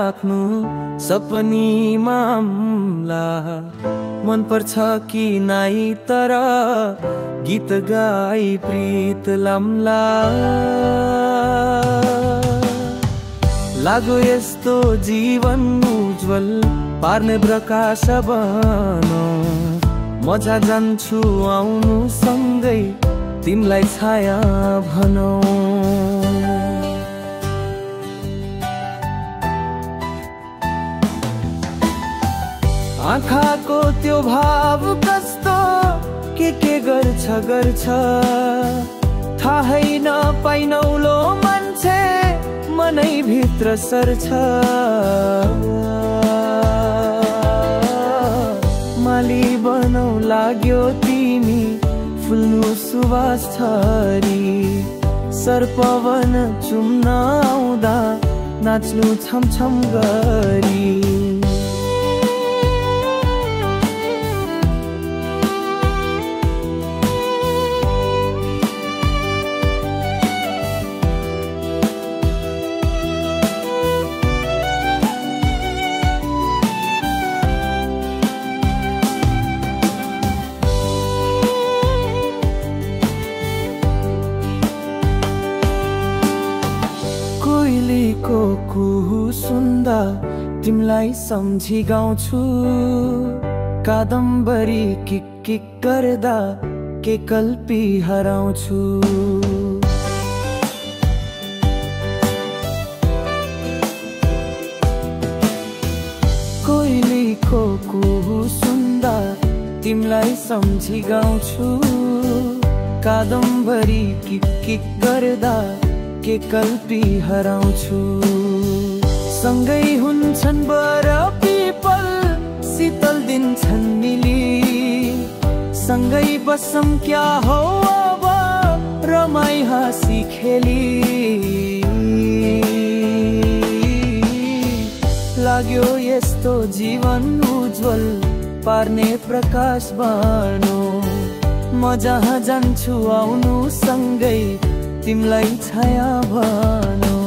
राख्नु सपनीमा आम्ला मन पर्छ कि नाइ तर गीत गाई प्रीत लाम्ला लागो यस्तो जीवन उज्जवल पार्ने प्रकाश बनौ मजा जान्छु आउनु सँगै तिमलाई छाया भनौ आँखाको त्यो भाव कस्तो के गर्छ थाहै नपाइनौलो मान्छे मनै भित्र सर्छ माली बनौ लाग्यो तिमी फुल्नु सुवास थरी सर्पवन चुम्न आउँदा नाच्नु छमछम गरी कोइलीको कुहु सुन्दा तिमलाई सम्झी गाउँछु कादम्बरी किक गर्दा के कल्पी हराउँछु कोइलीको कुहु सुन्दा तिमलाई सम्झी गाउँछु कादम्बरी किक गर्दा के कल्पी हराउँछु सँगै हुन्छन् बर पिपल शीतल दिन छन् मिली सँगै बसम क्या हो अब रमाई हाँसी खेली लाग्यो यस्तो जीवन उज्जवल पार्ने प्रकाश बनो म जहाँ जान्छु आउनु सँगै तिमलाई छाया भनौ